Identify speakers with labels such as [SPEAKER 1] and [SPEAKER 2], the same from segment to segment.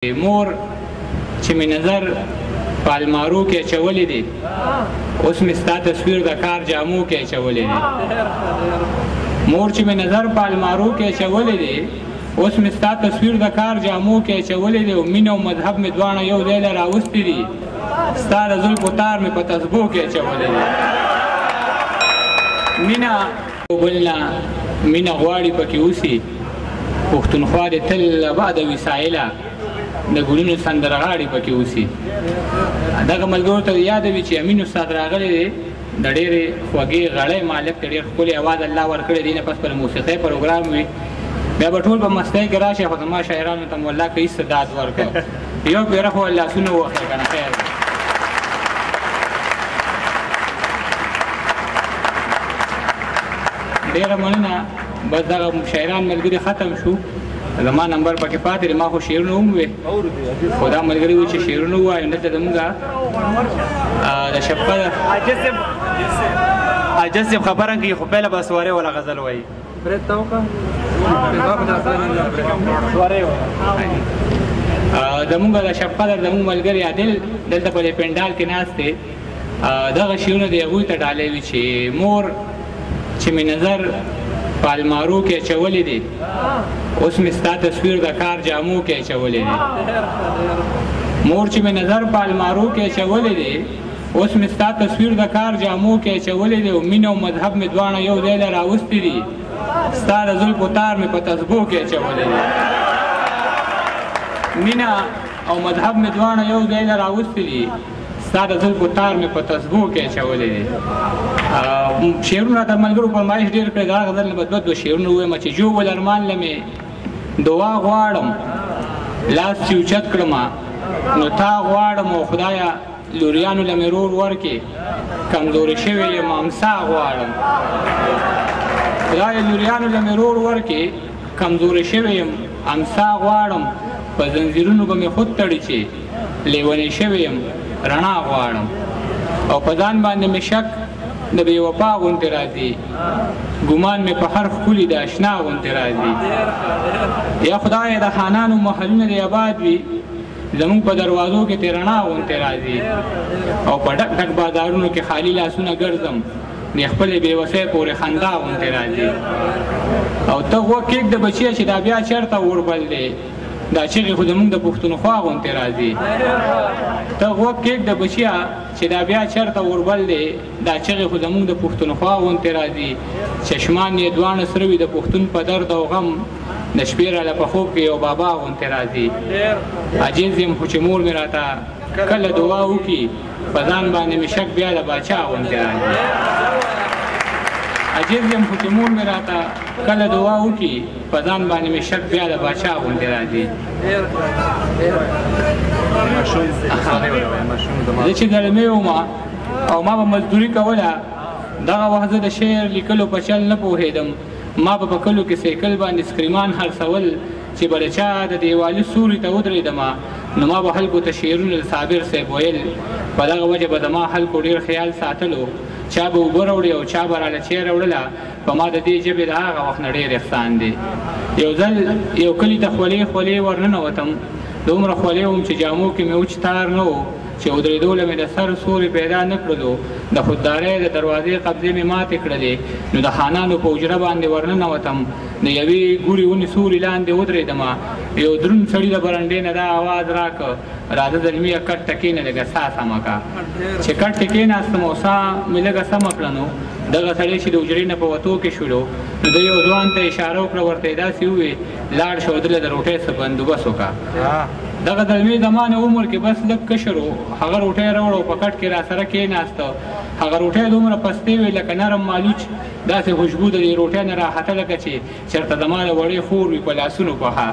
[SPEAKER 1] مور چې مې نظر په المارو کې اچولی دی اوس مې ستا تصویر د کار جامو کې اچولی دی مور چې مې نظر په المارو کې اچولی دی اوس مې ستا تصویر د کار جامو کې اچولی دی او مینه او مذهب مې دواړه یو ځای له راوستي دي ستا د زلفو تار مې په تسبو کې اچولی دی مینه بل نه مینه غواړي پکې اوسي پښتونخوا د تل بعد وسایله د ګلونو سندرغاړي پکې اوسي دغه ملګرو ته یاد وي چې امین استاد راغلی دی د ډېرې خوږې غړۍ مالک ته ډېر ښکلی اواز الله ورکړی دی نه پس پر موسیقۍ پروګرام وي بیا به ټول په مستۍ کې راشي خو زما شاعرانو ته مو الله که استعداد ورکړ یو پیره خو لاسونه ووهئ که نه خیر ډېره مننه بس دغه شاعران ملګري ختم شو زما نمبر پکې پاتې دی ما خو شعرونه هم وې خو دا ملګري وي چې شعرونه ووایو دلته زمونږ د شپقدر
[SPEAKER 2] عاجز صاحب خبره کوي خو پهله به سوارې ولا غزل وایي
[SPEAKER 1] زمونږ د شپقدر زمونږ ملګري عادل دلته په دې پنډال کې ناست دی دغه شعرونه د هغوی ته ډالۍ وي چې مور چې مې نظر په المارو کې اچولی دی اوس مې ستا تصویر د کار جامو کې اچولی دی مور چې مې نظر په المارو کې اچولی دی اوس مې ستا تصویر د کار جامو کې اچولی دی او مینه او مذهب مې دواړه یو ځای له راوستي دي ستا د زلفو تار مې په تسبو کې اچولی دی مینه او مذهب مې دواړه یو ځای له راوستي دي ستا د زلفو تار مې په تسبو کې اچولی دی شعرونه د ملګرو فرمایش ډېر کړی د هغه غزل نه به دوه شعرونه ووایم چې جو ول ارمان له مې دعا غواړم لاس چې اوچت کړمه نو تا غواړم او خدایه لوریانو له مې رور ورکې کمزورې شوی یم امسا غواړم خدایه لوریانو له مې رور ورکې کمزورې شوی یم امسا غواړم په زنځیرونو به مې خود تړي چې لیونی شوی یم رڼا غواړم او په ځان باندې مې شک د بې وفا غوندې راځي ګمان مې په هر ښکلي د اشنا غوندې راځي یا خدایه د خانانو محلونه دې آباد وي زموږ په دروازو کې تې رڼا غوندې راځي او په ډک ډک بازارونو کې خالي لاسونه ګرځم د خپلې بېوسۍ پورې خندا غوندې راځي او ته غوږ کېږده بچیه چې دا بیا چېرته اوربل دی دا چغې خو زموږ د پښتونخوا غوندې راځي ته غوږ کېږده بچیه چې دا بیا چېرته اوربل دی دا چغې خو زموږ د پښتونخوا غوندې راځي چشمان یې دواړه سره وي د پښتون په درد او غم د شپې راله په خوب کې یو بابا غوندې راځي عاجز یم خو چې مور مې راته کله دعا وکړي په ځان باندې مې شک بیا د باچا غوندې راځي عجیب یم خو چې مور مې راته کله دعا وکړي په ځان باندې مې شک بیا د باچا غوندې راځي زه چې ګرمې وم او ما به مزدوري کوله دغه وخت زه د شعر لیکلو په چل نه پوهېدم ما به په کلو کې سیکل باندې سکریمان خرڅول چې به د چا د دیوالي سوري ته ودرېدمه نو ما به خلکو ته شعرونه د صابر صاحب ویل په دغه وجه به زما خلکو ډېر خیال ساتلو چا به اوبه راوړي او چا به راله چای راوړله په ما د دې ژبې د هغه وخت نه ډېر احسان دی یو ځل یو کلي ته خولې خولې ورننوتم دومره خولې وم چې جامو کې مې وچ تار نه و چې ودرېدوله مې د سر سوري پیدا نه کړلو د خوددارۍ د دروازې قبضې مې ماتې کړلې نو د خانانو په حجره باندې ورننوتم د یوې ګورې ونې سوري لاندې ودرېدمه یو دروند سړي د برنډې نه دا آواز راکړه راځه زلمیه کټ ته کښېنه لږه سا سمه کړه چې کټ ته کښېناستم او سا مې لږه سمه کړه نو دغه سړی چې د حجرې نه په وتو کې شولو نو د یو ځوان ته اشاره وکړه ورته یې داسې ووې لاړ شه دله د روټۍ څه بندوبست وکړه دغه زلمي زما نه عمر کې بس لږ کشر و هغه روټۍ راوړه او په کټ کې راسره کښېناسته هغه روټۍ دومره پستې وې لکه نرم مالوچ داسې خوشبو د دې روټۍ نه راحته لکه چې چېرته زما د وړې خور وي په لاسونو پخه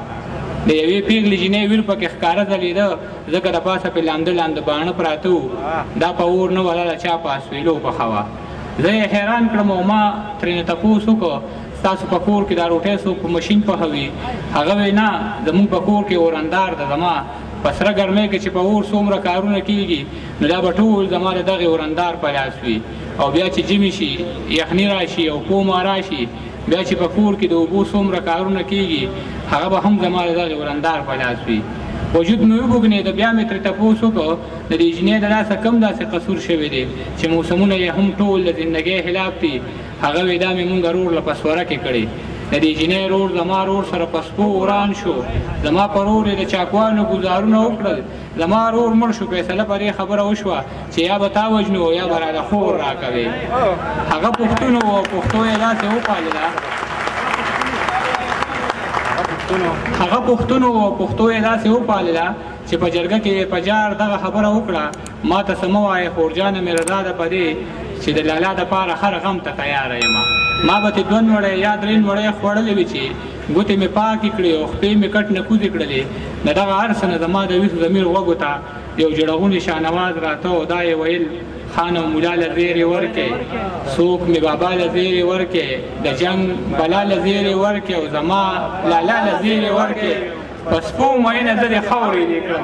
[SPEAKER 1] د یوې پېغلې جینۍ ویر پکې ښکاره ځلېده ځکه د پاسه پې لانده لانده باڼه پراته وو دا په اور نه ولاله چا په اسویلو پخه وه زه یې حیران کړم او ما ترېنه تپوس وکړه ستاسو په کور کې دا روټۍ څوک په مشین پخوي هغه وی نه زموږ په کور کې اوراندار ده زما په سره ګرمۍ کې چې په اور څومره کارونه کېږي نو دا به ټول زما د دغې اوراندار په لاس وي او بیا چې ژمي شي یخني راشي او کومه راشي بیا چې په کور کې د اوبو څومره کارونه کېږي هغه به هم زما د دغې ورندار په لاس وي وجود مې وبوږنېده بیا مې ترې تپوس وکړ د دې جینۍ د لاسه کم داسې قصور شوی دی چې موسمونه یې هم ټول د زندګۍ خلاف دي هغه وی دا مې مونږ رور له په سوره کې کړې د دې جینۍ رور زما رور سره په سپو وران شو زما په رور یې د چاکوانو ګزارونه وکړل زما رور مړ شو فیصله پر یې خبره وشوه چې یا به تا وژنو یا به راله خور راکوې هغه پښتون و او پښتو یې داسې وپالله هغه پښتون و او پښتو یې داسې وپالله چې په جرګه کې په جار دغه خبره وکړه ما ته څه مه وایې خورجانه مې رضا ده په دې چې د لالا دپاره هر غم ته تیاره یم ما به ترې 2 نوړی یا 3 نوړی خوړلې وي چې ګوتې مې پاکې کړې او خپې مې کټ نه کوزې کړلې د دغه هر څه نه زما د ویښ ضمیر غوږو ته یو جړغونې شاهنواز راته او دا یې ویل خان او مولا له زیرې ورکې څوک مې بابا له زیرې ورکې د جنګ بلا له زیرې ورکې او زما لالا له زیرې ورکې په سپو مینه زه دې خاورې دې کړم